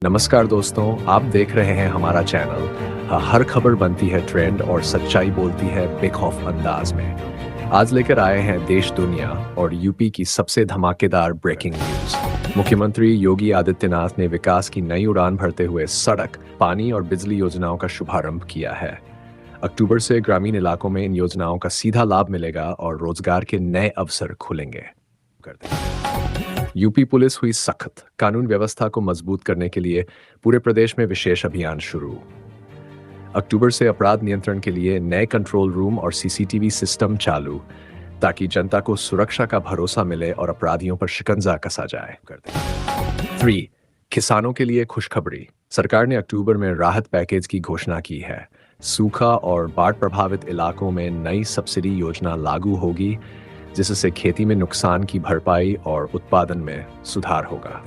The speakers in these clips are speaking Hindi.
नमस्कार दोस्तों, आप देख रहे हैं हमारा चैनल। हर खबर बनती है ट्रेंड और सच्चाई बोलती है बेखौफ अंदाज में। आज लेकर आए हैं देश दुनिया और यूपी की सबसे धमाकेदार ब्रेकिंग न्यूज। मुख्यमंत्री योगी आदित्यनाथ ने विकास की नई उड़ान भरते हुए सड़क, पानी और बिजली योजनाओं का शुभारंभ किया है। अक्टूबर से ग्रामीण इलाकों में इन योजनाओं का सीधा लाभ मिलेगा और रोजगार के नए अवसर खुलेंगे। यूपी पुलिस हुई सख्त, कानून व्यवस्था को मजबूत करने के लिए पूरे प्रदेश में विशेष अभियान शुरू। अक्टूबर से अपराध नियंत्रण के लिए नए कंट्रोल रूम और सीसीटीवी सिस्टम चालू, ताकि जनता को सुरक्षा का भरोसा मिले और अपराधियों पर शिकंजा कसा जाए। 3. किसानों के लिए खुशखबरी। सरकार ने अक्टूबर में राहत पैकेज की घोषणा की है। सूखा और बाढ़ प्रभावित इलाकों में नई सब्सिडी योजना लागू होगी, जिससे खेती में नुकसान की भरपाई और उत्पादन में सुधार होगा।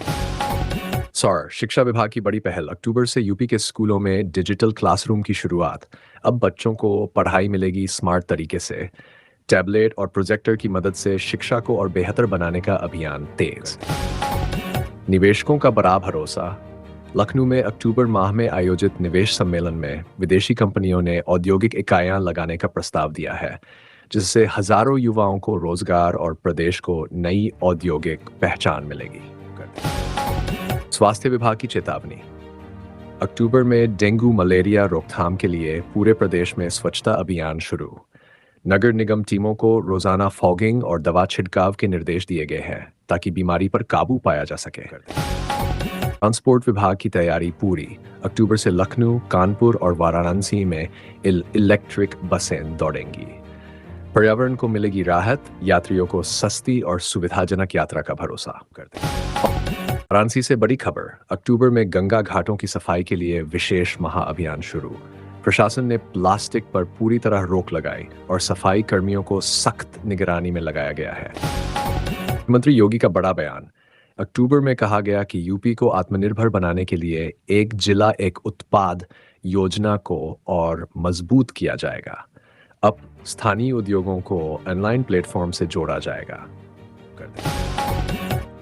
शिक्षा विभाग की बड़ी पहल। अक्टूबर से यूपी के स्कूलों में डिजिटल क्लासरूम की शुरुआत। अब बच्चों को पढ़ाई मिलेगी स्मार्ट तरीके से। टैबलेट और प्रोजेक्टर की मदद से शिक्षा को और बेहतर बनाने का अभियान तेज। निवेशकों का बड़ा भरोसा। लखनऊ में अक्टूबर माह में आयोजित निवेश सम्मेलन में विदेशी कंपनियों ने औद्योगिक इकाइयां लगाने का प्रस्ताव दिया है, जिससे हजारों युवाओं को रोजगार और प्रदेश को नई औद्योगिक पहचान मिलेगी। स्वास्थ्य विभाग की चेतावनी। अक्टूबर में डेंगू मलेरिया रोकथाम के लिए पूरे प्रदेश में स्वच्छता अभियान शुरू। नगर निगम टीमों को रोजाना फॉगिंग और दवा छिड़काव के निर्देश दिए गए हैं, ताकि बीमारी पर काबू पाया जा सके। ट्रांसपोर्ट विभाग की तैयारी पूरी। अक्टूबर से लखनऊ, कानपुर और वाराणसी में इलेक्ट्रिक बसें दौड़ेंगी। पर्यावरण को मिलेगी राहत, यात्रियों को सस्ती और सुविधाजनक यात्रा का भरोसा। वाराणसी से बड़ी खबर। अक्टूबर में गंगा घाटों की सफाई के लिए विशेष महाअभियान शुरू। प्रशासन ने प्लास्टिक पर पूरी तरह रोक लगाई और सफाई कर्मियों को सख्त निगरानी में लगाया गया है। मुख्यमंत्री योगी का बड़ा बयान। अक्टूबर में कहा गया कि यूपी को आत्मनिर्भर बनाने के लिए एक जिला एक उत्पाद योजना को और मजबूत किया जाएगा। अब स्थानीय उद्योगों को ऑनलाइन प्लेटफॉर्म से जोड़ा जाएगा।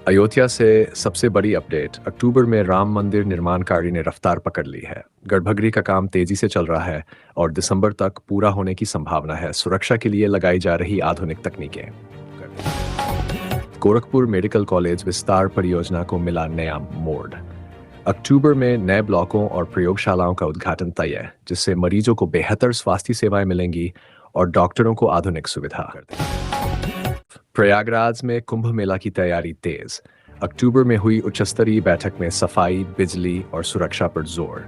अयोध्या से सबसे बड़ी अपडेट। अक्टूबर में राम मंदिर निर्माण कार्य ने रफ्तार पकड़ ली है। गढ़भगरी का काम तेजी से चल रहा है और दिसंबर तक पूरा होने की संभावना है। सुरक्षा के लिए लगाई जा रही आधुनिक तकनीकें। गोरखपुर मेडिकल कॉलेज विस्तार परियोजना को मिला नया मोड़। अक्टूबर में नए ब्लॉकों और प्रयोगशालाओं का उद्घाटन तय है, जिससे मरीजों को बेहतर स्वास्थ्य सेवाएं मिलेंगी और डॉक्टरों को आधुनिक सुविधा। प्रयागराज में कुंभ मेला की तैयारी तेज। अक्टूबर में हुई उच्चस्तरीय बैठक में सफाई, बिजली और सुरक्षा पर जोर।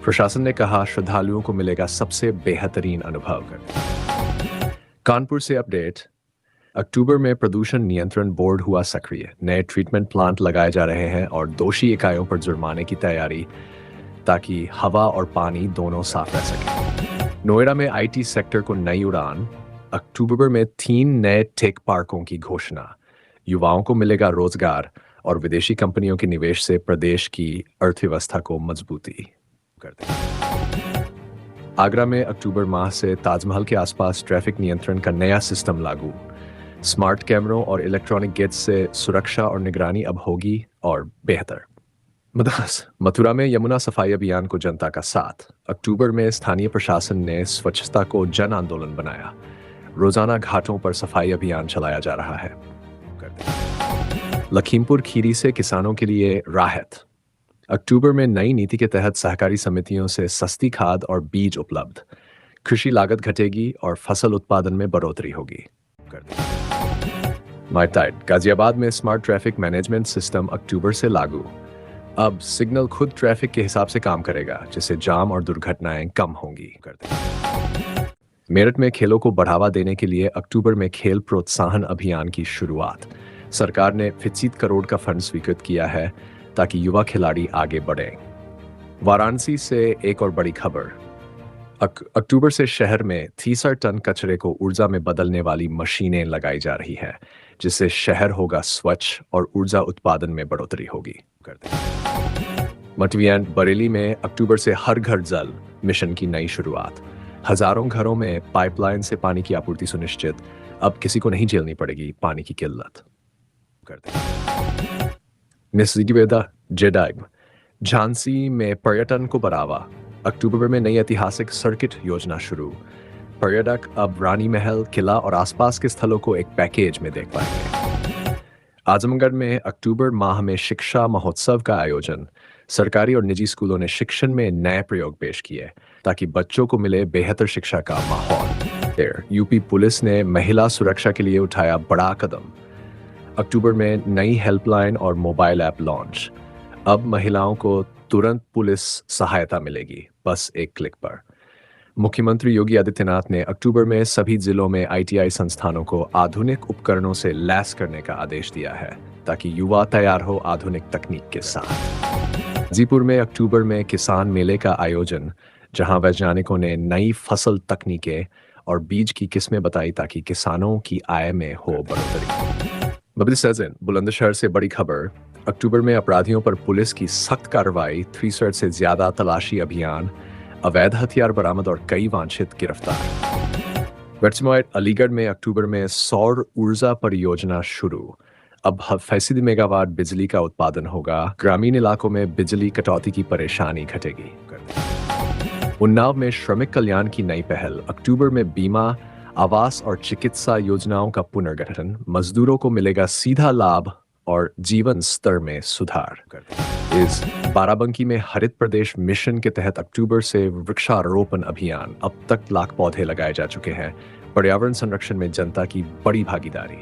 प्रशासन ने कहा श्रद्धालुओं को मिलेगा सबसे बेहतरीन अनुभव। कानपुर से अपडेट। अक्टूबर में प्रदूषण नियंत्रण बोर्ड हुआ सक्रिय। नए ट्रीटमेंट प्लांट लगाए जा रहे हैं और दोषी इकाइयों पर जुर्माने की तैयारी, ताकि हवा और पानी दोनों साफ रह सके। नोएडा में आईटी सेक्टर को नई उड़ान। अक्टूबर में 3 नए टेक पार्कों की घोषणा। युवाओं को मिलेगा रोजगार और विदेशी कंपनियों के निवेश से प्रदेश की अर्थव्यवस्था को मजबूती। आगरा में अक्टूबर माह से ताजमहल के आसपास ट्रैफिक नियंत्रण का नया सिस्टम लागू। स्मार्ट कैमरों और इलेक्ट्रॉनिक गेट्स से सुरक्षा और निगरानी अब होगी और बेहतर। मथुरा में यमुना सफाई अभियान को जनता का साथ। अक्टूबर में स्थानीय प्रशासन ने स्वच्छता को जन आंदोलन बनाया। रोजाना घाटों पर सफाई अभियान चलाया जा रहा है। लखीमपुर खीरी से किसानों के लिए राहत। अक्टूबर में नई नीति के तहत सहकारी समितियों से सस्ती खाद और बीज उपलब्ध। कृषि लागत घटेगी और फसल उत्पादन में बढ़ोतरी होगी। गाजियाबाद में स्मार्ट ट्रैफिक मैनेजमेंट सिस्टम अक्टूबर से लागू। अब सिग्नल खुद ट्रैफिक के हिसाब से काम करेगा, जिससे जाम और दुर्घटनाएं कम होंगी। मेरठ में खेलों को बढ़ावा देने के लिए अक्टूबर में खेल प्रोत्साहन अभियान की शुरुआत। सरकार ने 25 करोड़ का फंड स्वीकृत किया है, ताकि युवा खिलाड़ी आगे बढ़ें। वाराणसी से एक और बड़ी खबर। अक्टूबर से शहर में 30 टन कचरे को ऊर्जा में बदलने वाली मशीनें लगाई जा रही है, जिससे शहर होगा स्वच्छ और ऊर्जा उत्पादन में बढ़ोतरी होगी। मटवियान बरेली में अक्टूबर से हर घर जल मिशन की नई शुरुआत। हजारों घरों में पाइपलाइन से पानी की आपूर्ति सुनिश्चित। अब किसी को नहीं झेलनी पड़ेगी पानी की किल्लत। निस्सिगिवेदा जेडाइम झांसी में पर्यटन को बढ़ावा, अक्टूबर में नई ऐतिहासिक सर्किट योजना शुरू। पर्यटक अब रानी महल, किला और आसपास के स्थलों को एक पैकेज में देख पाएंगे। आजमगढ़ में अक्टूबर माह में शिक्षा महोत्सव का आयोजन। सरकारी और निजी स्कूलों ने शिक्षण में नए प्रयोग पेश किए ताकि बच्चों को मिले बेहतर शिक्षा का माहौल। यूपी पुलिस ने महिला सुरक्षा के लिए उठाया बड़ा कदम। अक्टूबर में नई हेल्पलाइन और मोबाइल ऐप लॉन्च। अब महिलाओं को तुरंत पुलिस सहायता मिलेगी, बस एक क्लिक पर। मुख्यमंत्री योगी आदित्यनाथ ने अक्टूबर में सभी जिलों में आईटीआई संस्थानों को आधुनिक उपकरणों से लैस करने का आदेश दिया है ताकि युवा तैयार हो आधुनिक तकनीक के साथ। गाजीपुर में अक्टूबर में किसान मेले का आयोजन, जहां वैज्ञानिकों ने नई फसल तकनीकें और बीज की किस्में बताई ताकि किसानों की आय में हो बढ़ोतरी। बुलंदशहर से बड़ी खबर, अक्टूबर में अपराधियों पर पुलिस की सख्त कार्रवाई, 300 से ज्यादा तलाशी अभियान, अवैध हथियार बरामद और कई वांछित गिरफ्तार। अलीगढ़ में अक्टूबर में सौर ऊर्जा परियोजना शुरू। अब 100% मेगावाट बिजली का उत्पादन होगा। ग्रामीण इलाकों में बिजली कटौती की परेशानी घटेगी। उन्नाव में श्रमिक कल्याण की नई पहल, अक्टूबर में बीमा, आवास और चिकित्सा योजनाओं का पुनर्गठन, मजदूरों को मिलेगा सीधा लाभ और जीवन स्तर में सुधार। इस बाराबंकी में हरित प्रदेश मिशन के तहत अक्टूबर से वृक्षारोपण अभियान, अब तक लाख पौधे लगाए जा चुके हैं। पर्यावरण संरक्षण में जनता की बड़ी भागीदारी।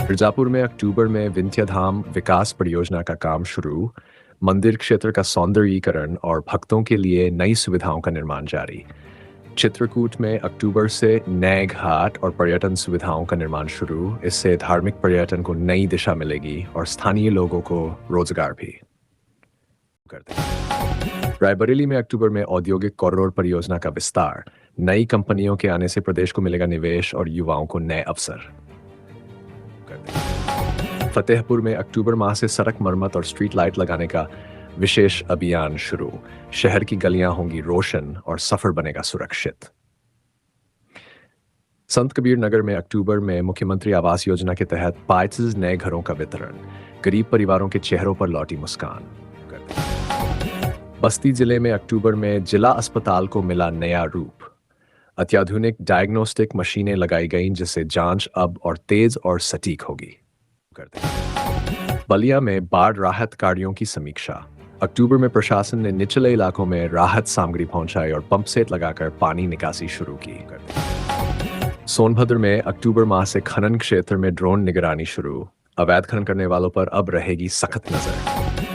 मिर्जापुर में अक्टूबर में विंध्यधाम विकास परियोजना का काम शुरू। मंदिर क्षेत्र का सौंदर्यीकरण और भक्तों के लिए नई सुविधाओं का निर्माण जारी। चित्रकूट में अक्टूबर से नए घाट और पर्यटन सुविधाओं का निर्माण शुरू। इससे धार्मिक पर्यटन को नई दिशा मिलेगी और स्थानीय लोगों को रोजगार भी। रायबरेली में अक्टूबर में औद्योगिक कॉरिडोर परियोजना का विस्तार। नई कंपनियों के आने से प्रदेश को मिलेगा निवेश और युवाओं को नए अवसर। फतेहपुर में अक्टूबर माह से सड़क मरम्मत और स्ट्रीट लाइट लगाने का विशेष अभियान शुरू। शहर की गलियां होंगी रोशन और सफर बनेगा सुरक्षित। संत कबीर नगर में अक्टूबर में मुख्यमंत्री आवास योजना के तहत 5 नए घरों का वितरण। गरीब परिवारों के चेहरों पर लौटी मुस्कान। बस्ती जिले में अक्टूबर में जिला अस्पताल को मिला नया रूप। अत्याधुनिक डायग्नोस्टिक मशीनें लगाई गईं, जिससे जांच अब और तेज और सटीक होगी। बलिया में बाढ़ राहत कार्यों की समीक्षा। अक्टूबर में प्रशासन ने निचले इलाकों में राहत सामग्री पहुंचाई और पंप सेट लगाकर पानी निकासी शुरू की। सोनभद्र में अक्टूबर माह से खनन क्षेत्र में ड्रोन निगरानी शुरू। अवैध खनन करने वालों पर अब रहेगी सख्त नजर।